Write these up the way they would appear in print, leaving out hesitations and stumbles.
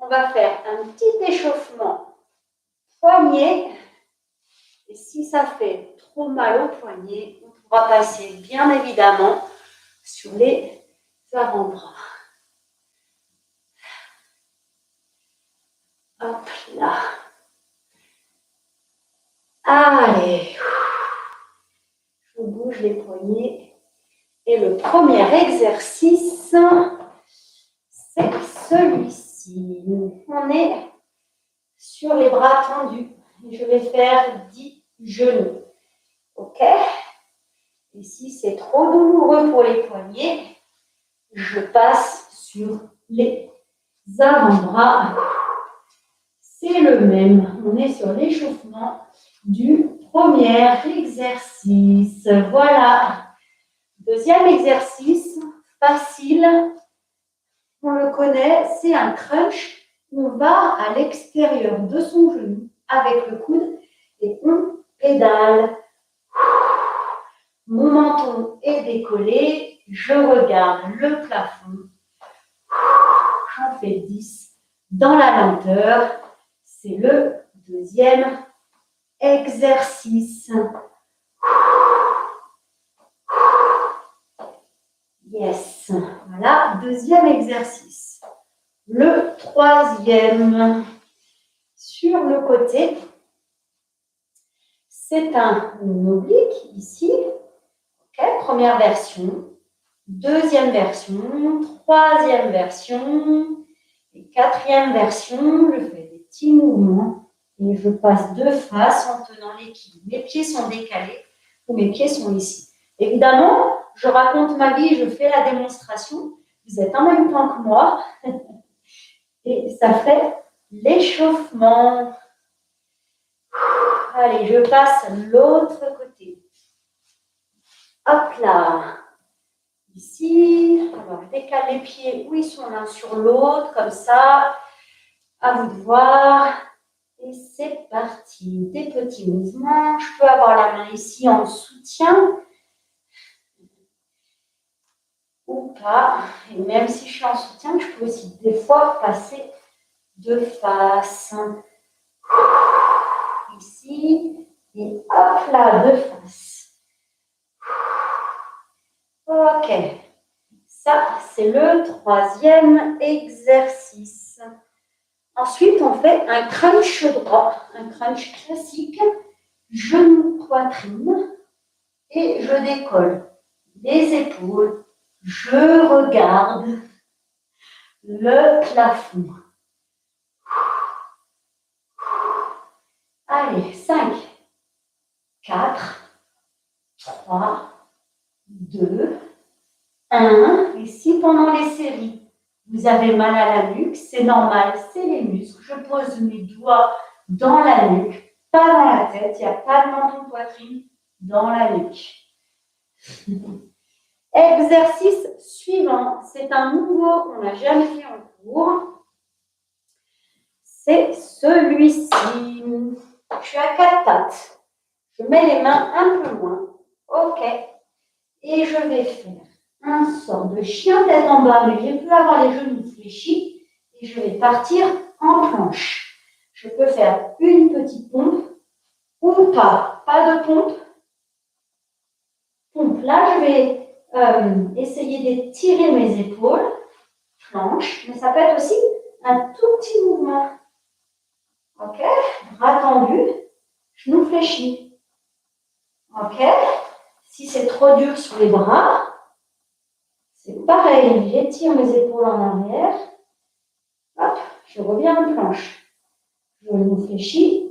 on va faire un petit échauffement poignet. Et si ça fait trop mal au poignet, on pourra passer bien évidemment sur les avant-bras. Hop là. Allez. Je bouge les poignets. Et le premier exercice, c'est celui-ci. On est sur les bras tendus. Je vais faire 10 genoux. OK? Et si c'est trop douloureux pour les poignets, je passe sur les avant-bras. C'est le même. On est sur l'échauffement du premier exercice. Voilà. Deuxième exercice, facile. On le connaît, c'est un crunch. On va à l'extérieur de son genou avec le coude et on pédale. Mon menton est décollé. Je regarde le plafond. J'en fais 10 dans la lenteur. C'est le deuxième exercice. Yes. Voilà, deuxième exercice. Le troisième, sur le côté, c'est un oblique ici. Okay. Première version, deuxième version, troisième version et quatrième version. Je fais des petits mouvements et je passe de face en tenant l'équilibre. Mes pieds sont décalés ou mes pieds sont ici. Évidemment, je raconte ma vie, je fais la démonstration. Vous êtes en même temps que moi. Et ça fait l'échauffement. Allez, je passe l'autre côté. Hop là. Ici, alors je décale les pieds où ils sont l'un sur l'autre, comme ça. À vous de voir. Et c'est parti. Des petits mouvements. Je peux avoir la main ici en soutien. Ou pas. Et même si je suis en soutien, je peux aussi des fois passer de face. Ici. Et hop là, de face. Ok. Ça, c'est le troisième exercice. Ensuite, on fait un crunch droit. Un crunch classique. Genou, poitrine. Et je décolle les épaules. Je regarde le plafond. Allez, 5, 4, 3, 2, 1. Et si pendant les séries, vous avez mal à la nuque, c'est normal, c'est les muscles. Je pose mes doigts dans la nuque, pas dans la tête. Il n'y a pas de menton de poitrine dans la nuque. Exercice suivant, c'est un nouveau qu'on n'a jamais fait en cours. C'est celui-ci. Je suis à 4 pattes. Je mets les mains un peu loin. OK. Et je vais faire un sort de chien tête en bas, mais je peux avoir les genoux fléchis. Et je vais partir en planche. Je peux faire une petite pompe ou pas. Pas de pompe. Pompe. Là, je vais essayer d'étirer mes épaules. Planche. Mais ça peut être aussi un tout petit mouvement. OK. Bras tendus. Genoux fléchis. OK. Si c'est trop dur sur les bras, c'est pareil. J'étire mes épaules en arrière. Hop, je reviens en planche. Genoux fléchis.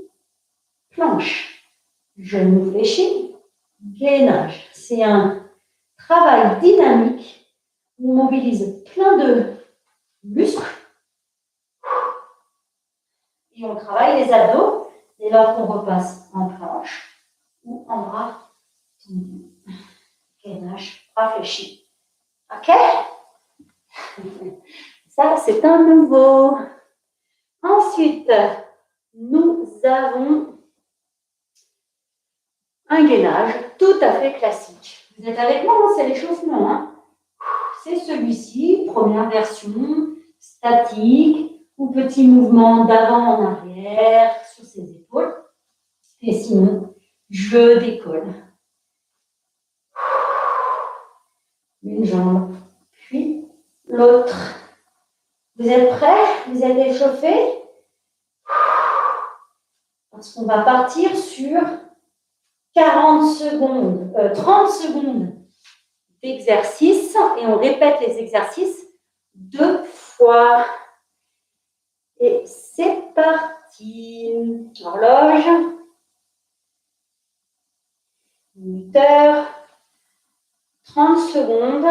Planche. Genoux fléchis. Gainage. C'est un travail dynamique. On mobilise plein de muscles. Et on travaille les abdos dès lors qu'on repasse en planche ou en bras tendus. Gainage, bras fléchis. OK? Ça, c'est un nouveau. Ensuite, nous avons un gainage tout à fait classique. Vous êtes avec moi, c'est l'échauffement. Hein? C'est celui-ci, première version, statique. ou petit mouvement d'avant en arrière sur ses épaules. Et sinon, je décolle. Une jambe, puis l'autre. Vous êtes prêts? Vous êtes échauffés? Parce qu'on va partir sur 40 secondes, 30 secondes d'exercice et on répète les exercices 2 fois. Et c'est parti. Horloge. Minuteur. 30 secondes.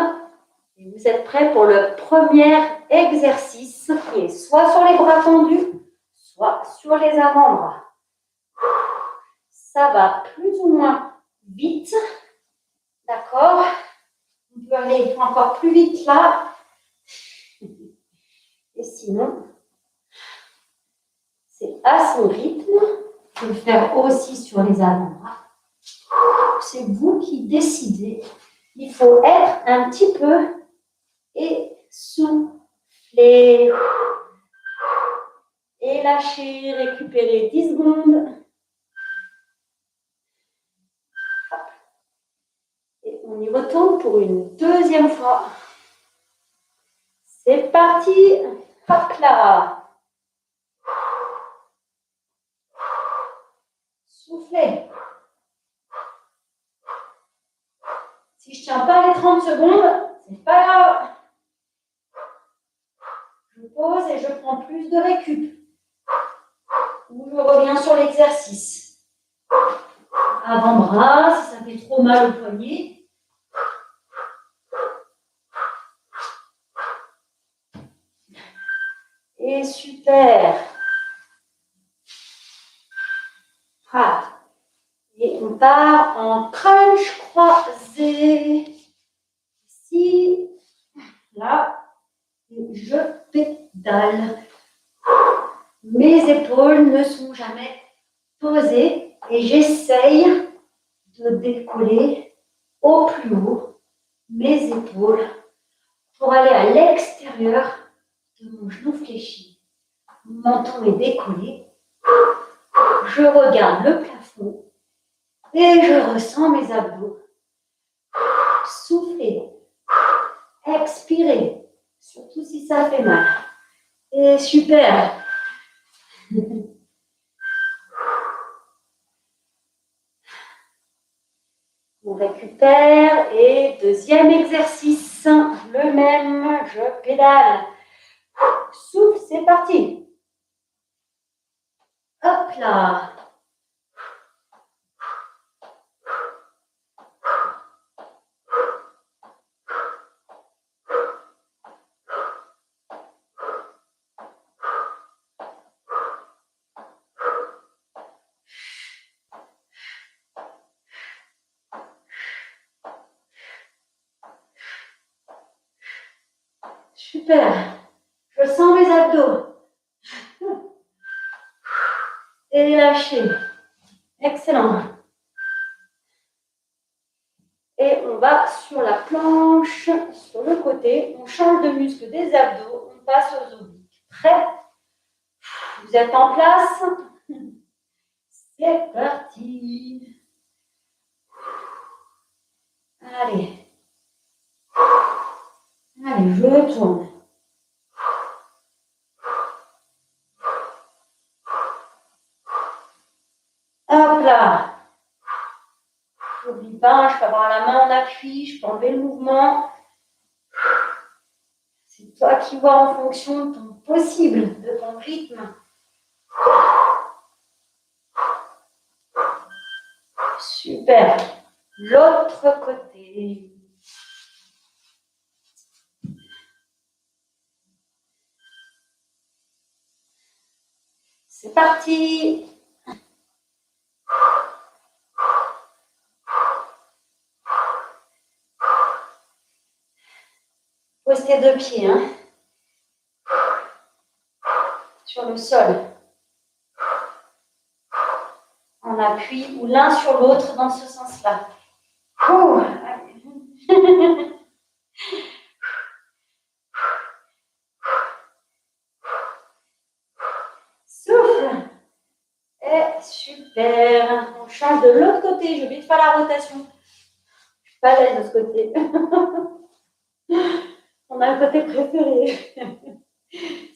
Et vous êtes prêts pour le premier exercice qui est soit sur les bras tendus, soit sur les avant-bras. Ça va plus ou moins vite. D'accord? On peut aller encore plus vite là. Et sinon, c'est à son rythme. On peut le faire aussi sur les avant-bras. C'est vous qui décidez. Il faut être un petit peu essoufflé. Et lâcher, récupérer 10 secondes. Et on y retourne pour une deuxième fois. C'est parti. Hop là. Soufflez. Si je ne tiens pas les 30 secondes, c'est pas grave. Je pose et je prends plus de récup. Ou je reviens sur l'exercice. Avant-bras, si ça fait trop mal au poignet. Et super. Ah. Et on part en crunch croisé. Ici, là, je pédale. Mes épaules ne sont jamais posées et j'essaye de décoller au plus haut mes épaules pour aller à l'extérieur de mon genou fléchi. Mon menton est décollé. Je regarde le plafond et je ressens mes abdos. Soufflez, expirez, surtout si ça fait mal. Et super. On récupère et deuxième exercice, le même, je pédale. Souffle, c'est parti. Hop là. Super. Je sens mes abdos. Et lâchez. Excellent. Et on va sur la planche, sur le côté. On change de muscle des abdos. On passe aux obliques. Prêt? Vous êtes en place? C'est parti. Allez. Allez, je tourne. Hop là. N'oublie pas, je peux avoir la main en appui, je peux enlever le mouvement. C'est toi qui vois en fonction de ton possible, de ton rythme. Super. L'autre côté. C'est parti. Pose tes deux pieds sur le sol. En appui ou l'un sur l'autre dans ce sens-là. Super. On change de l'autre côté. J'ai oublié de faire la rotation. Je suis pas à l'aise de ce côté. On a un côté préféré.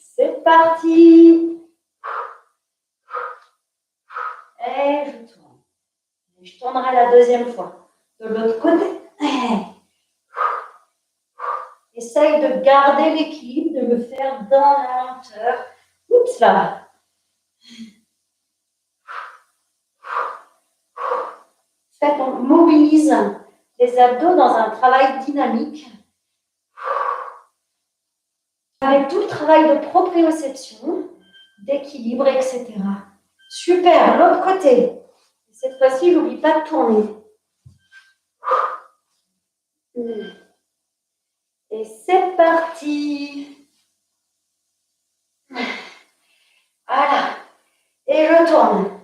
C'est parti. Et je tourne. Et je tournerai la deuxième fois. De l'autre côté. Essaye de garder l'équilibre, de le faire dans la lenteur. Oups là. En fait, on mobilise les abdos dans un travail dynamique. Avec tout le travail de proprioception, d'équilibre, etc. Super, l'autre côté. Cette fois-ci, n'oublie pas de tourner. Et c'est parti. Voilà. Et je tourne.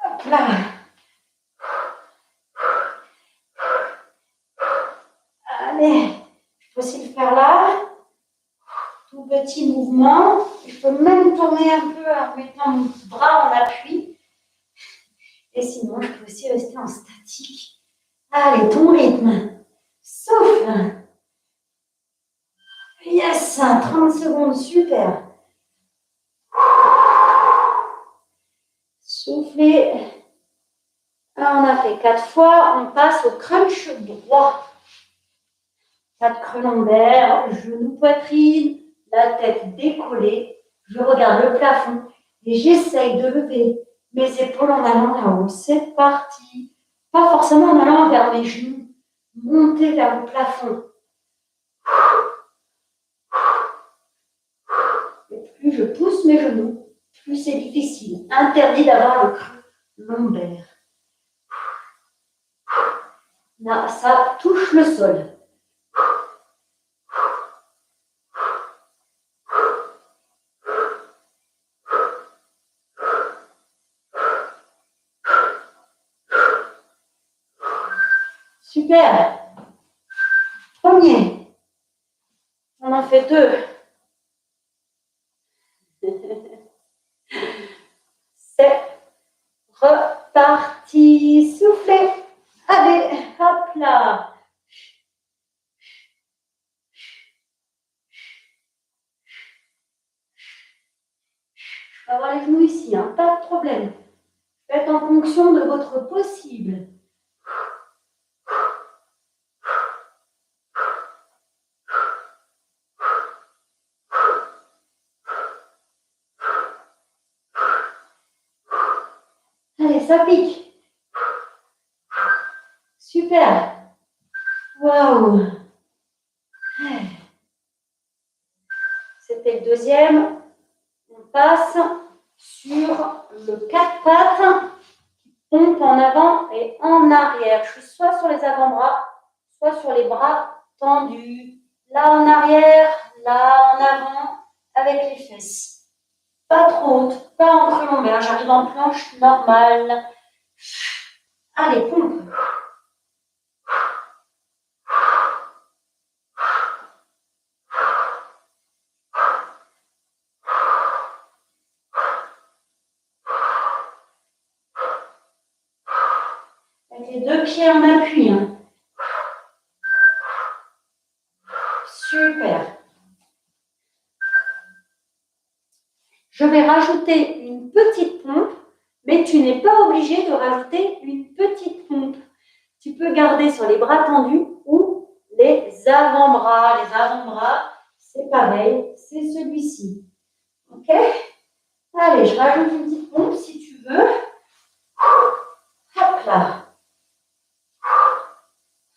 Hop là. Allez. Je peux aussi le faire là. Tout petit mouvement. Je peux même tourner un peu en mettant mon bras en appui. Et sinon, je peux aussi rester en statique. Allez, ton rythme. Souffle. Yes, 30 secondes, super. Soufflez. Là, on a fait 4 fois. On passe au crunch droit. Pas de creux lombaire, genou, poitrine, la tête décollée. Je regarde le plafond et j'essaye de lever mes épaules en allant là-haut. C'est parti. Pas forcément en allant vers mes genoux. Monter vers le plafond. Et plus je pousse mes genoux, plus c'est difficile. Interdit d'avoir le creux lombaire. Là, ça touche le sol. Super. Premier. On en fait 2. C'est reparti. Soufflez. Allez, hop là. Je peux avoir les genoux ici, hein, pas de problème. Faites en fonction de votre possible. Allez, ça pique. Super. Waouh. C'était le deuxième. On passe sur le 4 pattes qui pompe en avant et en arrière. Je suis soit sur les avant-bras, soit sur les bras tendus. Là en arrière, là en avant, avec les fesses. Pas trop haute, pas en creux lombaire. J'arrive en planche normale. Allez, pompe. Avec les 2 pieds en appui. Hein. Super. Je vais rajouter une petite pompe, mais tu n'es pas obligé de rajouter une petite pompe. Tu peux garder sur les bras tendus ou les avant-bras. Les avant-bras, c'est pareil, c'est celui-ci. Ok? Allez, je rajoute une petite pompe si tu veux. Hop là.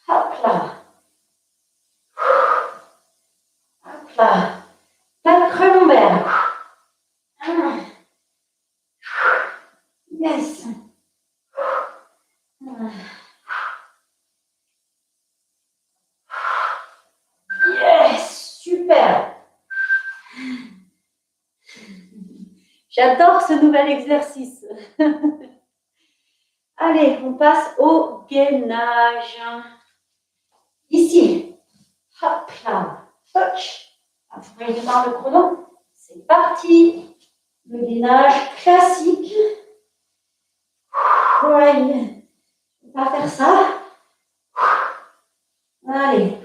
Hop là. Hop là. Pas de creux lombaire. Yes. Yes, super. J'adore ce nouvel exercice. Allez, on passe au gainage. Ici. Hop là. Touch. Après, je démarre le chrono. C'est parti. Le gainage classique. Ouais, on va faire ça. Allez.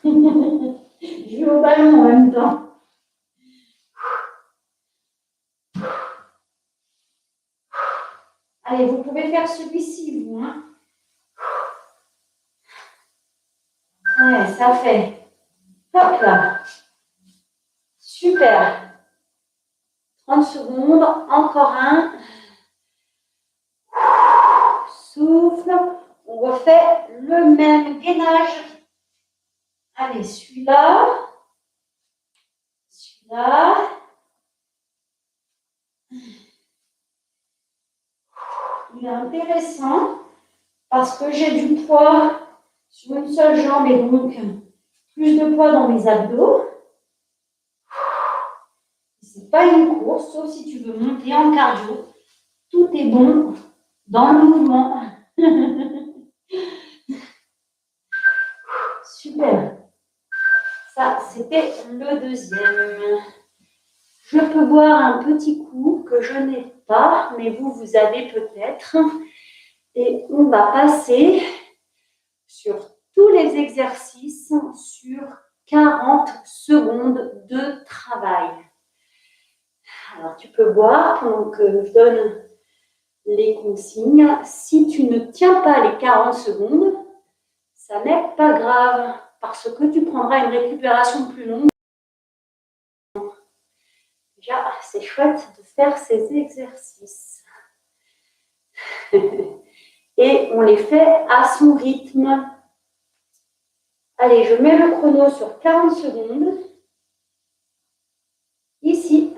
Je joue au ballon en même temps. Allez, vous pouvez faire celui-ci, vous. Hein. Ouais, ça fait. Hop là. Super. 30 secondes. Encore un. Souffle. On refait le même gainage. Allez, celui-là. Celui-là. Il est intéressant parce que j'ai du poids sur une seule jambe et donc plus de poids dans mes abdos. C'est pas une course, sauf si tu veux monter en cardio. Tout est bon dans le mouvement. Super. Ça, c'était le deuxième. Je peux boire un petit coup que je n'ai pas, mais vous avez peut-être. Et on va passer sur tous les exercices sur 40 secondes de travail. Alors, tu peux boire pendant que je donne les consignes. Si tu ne tiens pas les 40 secondes, ça n'est pas grave parce que tu prendras une récupération plus longue. Déjà, c'est chouette de faire ces exercices. Et on les fait à son rythme. Allez, je mets le chrono sur 40 secondes. Ici.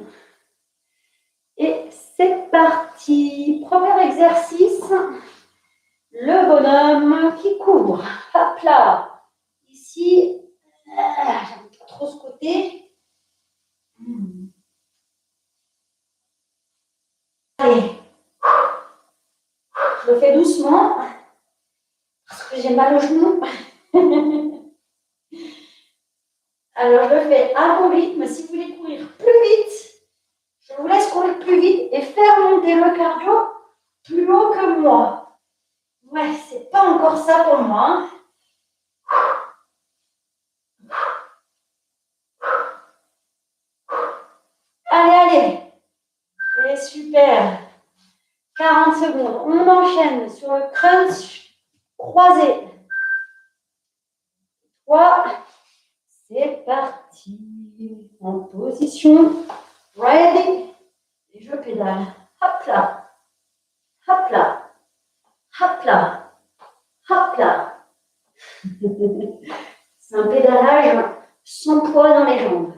Et c'est parti. Premier exercice. Le bonhomme qui court. Hop là. Ici. J'aime pas trop ce côté. Allez. Je le fais doucement. Parce que j'ai mal au genou. Alors, je le fais à mon rythme. Si vous voulez courir plus vite, je vous laisse courir plus vite et faire monter le cardio plus haut que moi. Ouais, c'est pas encore ça pour moi. Allez, allez. Et super. 40 secondes. On enchaîne sur le crunch croisé. 3. C'est parti. En position. Ready. Et je pédale. Hop là. Hop là. Hop là. Hop là. C'est un pédalage sans poids dans les jambes.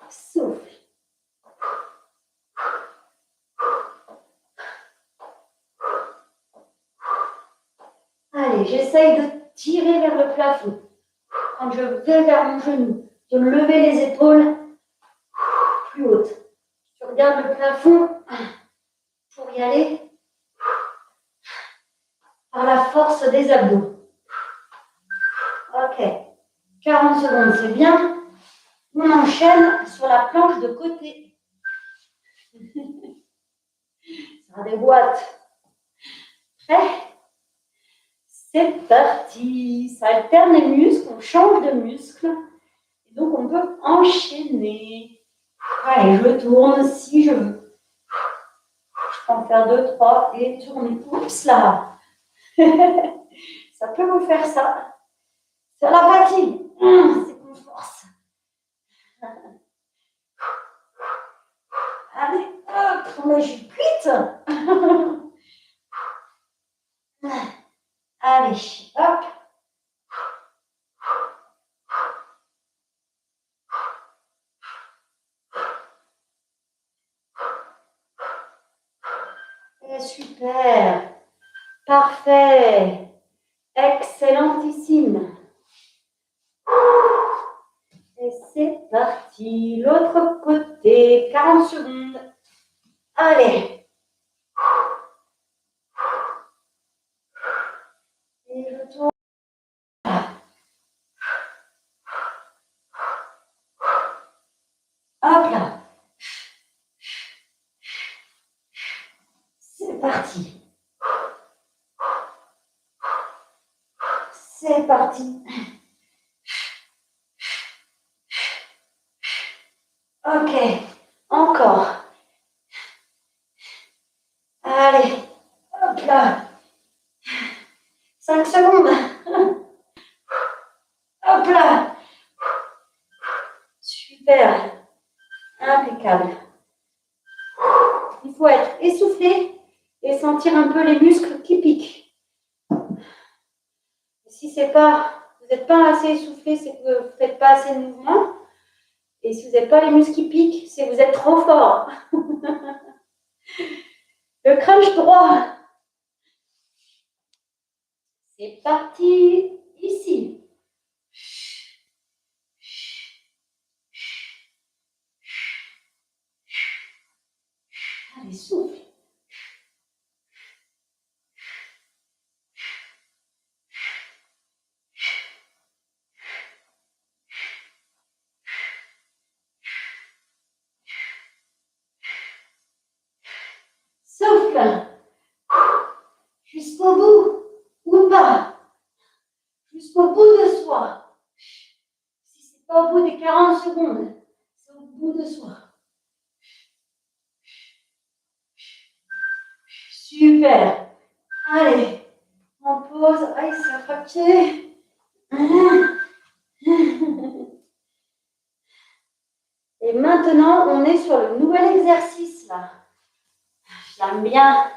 Souffle. Allez, j'essaye de tirer vers le plafond. Quand je vais vers mon genou, de lever les épaules plus hautes. Je regarde le plafond pour y aller par la force des abdos. Ok. 40 secondes, c'est bien. On enchaîne sur la planche de côté. Ça déboîte. Prêt? C'est parti. Ça alterne les muscles, on change de muscle. Et donc, on peut enchaîner. Allez, je tourne si je veux. Je peux en faire 2, 3 et tourner. Oups là. Ça peut vous faire ça. C'est la fatigue. C'est qu'on force. Allez, hop, mais je suis cuite. Allez, hop. Et super. Parfait. Excellentissime. Et c'est parti. L'autre côté. 40 secondes. Allez. Et je tourne. parti. C'est parti. Ok, encore. Allez, hop là. 5 secondes. Hop là. Super. Impeccable. Il faut être essoufflé et sentir un peu les muscles qui piquent. Si c'est pas, vous n'êtes pas assez essoufflé, c'est que vous ne faites pas assez de mouvement. Et si vous n'avez pas les muscles qui piquent, c'est que vous êtes trop fort. Le crunch droit. C'est parti. Ici. Allez, souffle. Souffle. Jusqu'au bout ou pas. Jusqu'au bout de soi. Si ce n'est pas au bout des 40 secondes, c'est au bout de soi. Super. Allez, on pose. Aïe, c'est attrapé. Et maintenant, on est sur le nouvel exercice là. J'aime bien.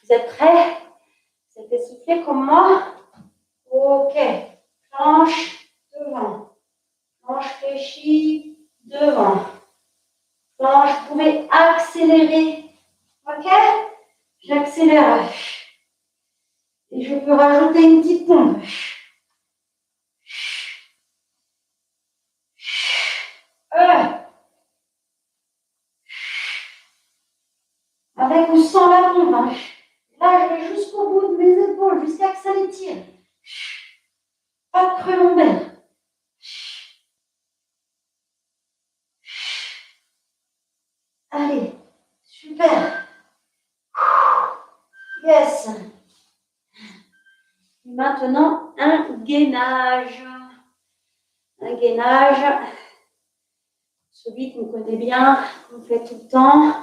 Vous êtes prêts? Vous êtes essoufflés comme moi? Ok. Planche devant. Planche fléchie devant. Planche, vous pouvez accélérer. Ok? J'accélère. Et je peux rajouter une petite pompe. Avec ou sans la pompe. Là, je vais jusqu'au bout de mes épaules, jusqu'à que ça les tire. Pas de creux lombaire. Allez, super. Yes. Et maintenant, un gainage. Un gainage. Celui qu'on connaît bien, qu'on fait tout le temps.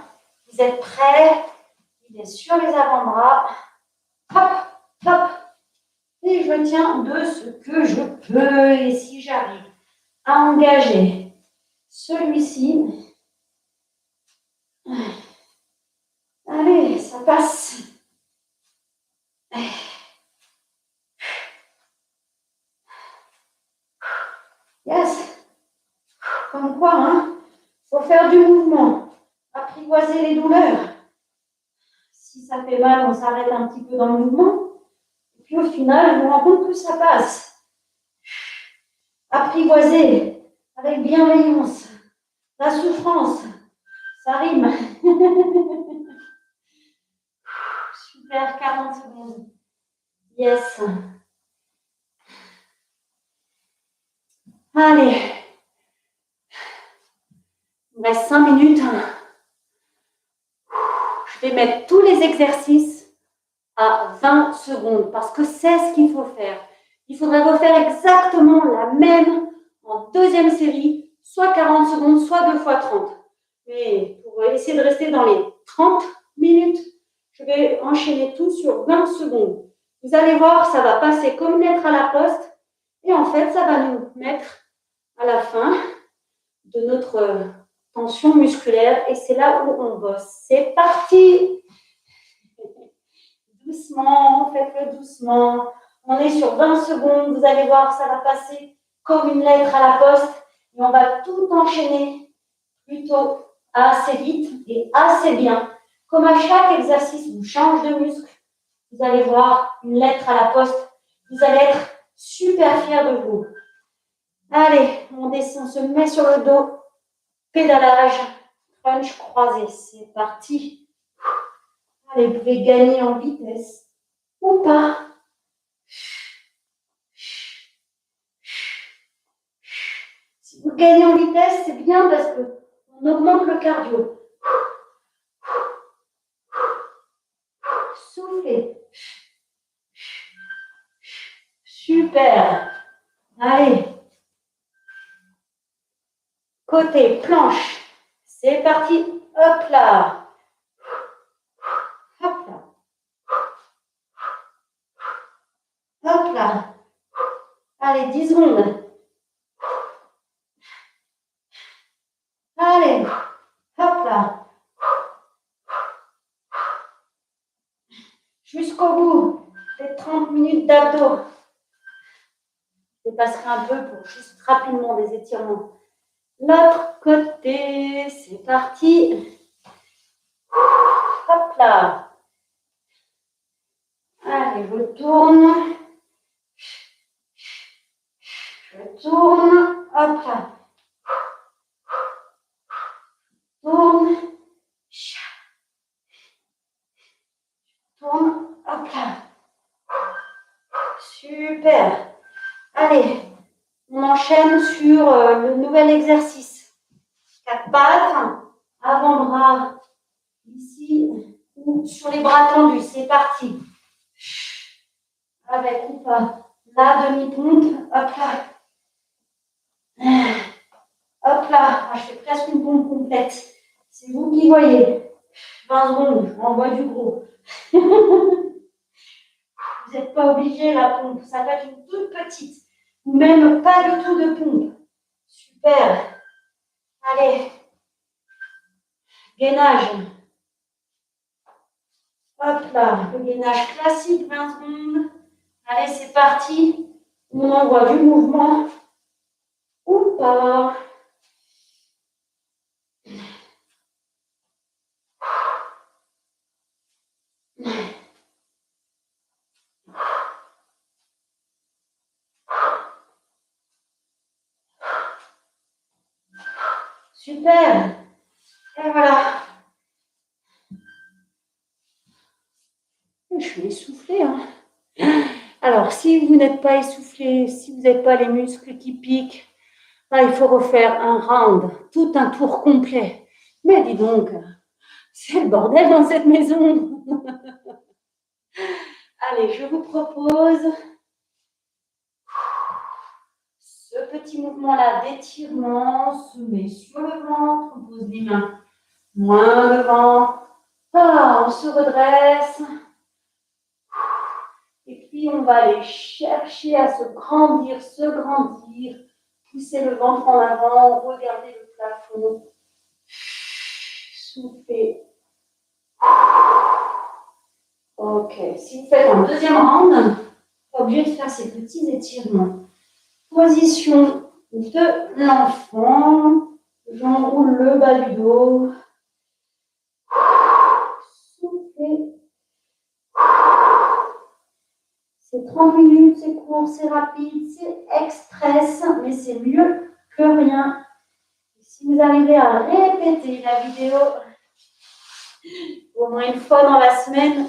Vous êtes prêts? Il est sur les avant-bras. Hop, hop. Et je tiens de ce que je peux. Et si j'arrive à engager celui-ci, allez, ça passe. Yes. Comme quoi, hein, faut faire du mouvement. Apprivoiser les douleurs. Si ça fait mal, on s'arrête un petit peu dans le mouvement. Et puis au final, je me rends compte que ça passe. Apprivoiser avec bienveillance. La souffrance, ça rime. Super, 40 secondes. Yes. Allez. Il me reste 5 minutes. Je vais mettre tous les exercices à 20 secondes parce que c'est ce qu'il faut faire. Il faudrait refaire exactement la même en deuxième série, soit 40 secondes, soit 2 fois 30. Mais pour essayer de rester dans les 30 minutes, je vais enchaîner tout sur 20 secondes. Vous allez voir, ça va passer comme une lettre à la poste et en fait, ça va nous mettre à la fin de notre tension musculaire et c'est là où on bosse. C'est parti! Doucement, faites-le doucement. On est sur 20 secondes, vous allez voir, ça va passer comme une lettre à la poste et on va tout enchaîner plutôt assez vite et assez bien. Comme à chaque exercice, on change de muscle, vous allez voir une lettre à la poste, vous allez être super fiers de vous. Allez, on descend, on se met sur le dos, pédalage, crunch croisé, c'est parti. Allez, vous pouvez gagner en vitesse ou pas. Si vous gagnez en vitesse, c'est bien parce qu'on augmente le cardio. Super. Allez. Côté planche. C'est parti. Hop là. Hop là. Hop là. Allez, 10 secondes. Allez. Hop là. Jusqu'au bout des 30 minutes d'abdos. Je dépasserai un peu pour juste rapidement des étirements. L'autre côté, c'est parti. Hop là. Allez, je tourne. Je tourne. Hop là. Tourne. Tourne. Hop là. Super. Allez, on enchaîne sur le nouvel exercice. 4 pattes, avant-bras ici ou sur les bras tendus. C'est parti. Avec ou pas la demi-pompe. Hop là. Hop là. Je fais presque une pompe complète. C'est vous qui voyez. 20 secondes, je renvoie du gros. Vous n'êtes pas obligé la pompe. Ça va être une toute petite. Ou même pas du tout de pompe. Super. Allez. Gainage. Hop là. Le gainage classique, 20 secondes. Allez, c'est parti. On envoie du mouvement. Ou pas. Super. Et voilà. Je suis essoufflée. Hein. Alors, si vous n'êtes pas essoufflé, si vous n'avez pas les muscles qui piquent, là, il faut refaire un round, tout un tour complet. Mais dis donc, c'est le bordel dans cette maison. Allez, je vous propose ce petit mouvement-là d'étirement. On se met sur le ventre, on pose les mains moins devant. Ah, on se redresse. Et puis, on va aller chercher à se grandir, pousser le ventre en avant, regarder le plafond, souffler. Ok, si vous faites un deuxième round, pas obligé de faire ces petits étirements. Position de l'enfant, j'enroule le bas du dos, soufflez. C'est 30 minutes, c'est court, c'est rapide, c'est express, mais c'est mieux que rien. Et si vous arrivez à répéter la vidéo au moins une fois dans la semaine,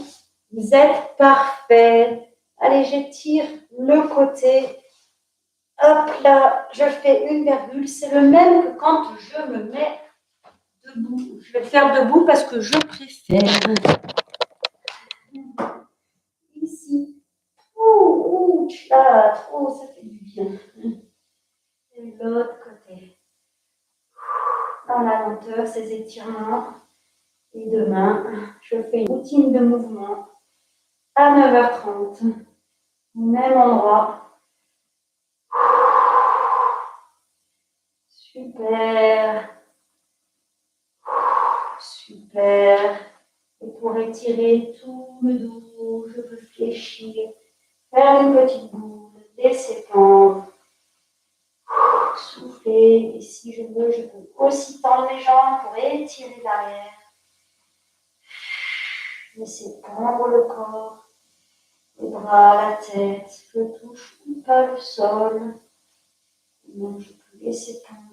vous êtes parfait. Allez, j'étire le côté. Hop là, je fais une virgule. C'est le même que quand je me mets debout. Je vais le faire debout parce que je préfère. Ici. Ouh, là, trop, ça fait du bien. Et l'autre côté. Dans la lenteur, ces étirements. Et demain, je fais une routine de mouvement à 9h30. Au même endroit. Super. Super. Et pour étirer tout le dos, je peux fléchir, faire une petite boule, laisser pendre, souffler. Et si je veux, je peux aussi tendre les jambes pour étirer l'arrière. Laisser pendre le corps, les bras, la tête, je touche ou pas le sol. Donc je peux laisser pendre.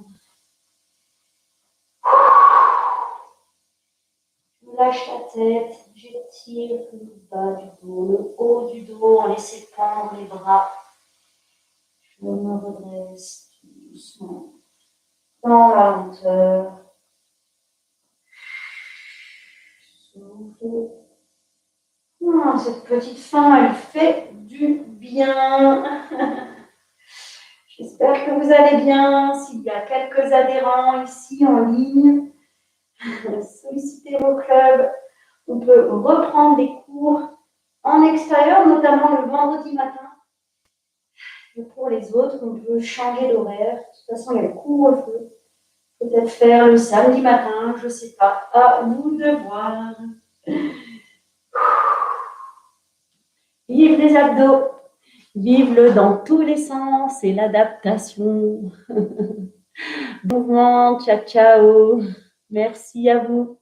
Je lâche la tête, j'étire le bas du dos, le haut du dos en laissant pendre les bras. Je me redresse doucement dans la lenteur. Soufflez. Oh, cette petite faim, elle fait du bien. J'espère que vous allez bien. S'il y a quelques adhérents ici en ligne, sollicitez vos clubs. On peut reprendre des cours en extérieur, notamment le vendredi matin. Et pour les autres, on peut changer d'horaire. De toute façon, il y a le couvre-feu. Peut-être faire le samedi matin, je ne sais pas. À vous de voir. Vive les abdos. Vive-le dans tous les sens et l'adaptation. Mouvement, ciao, ciao. Merci à vous.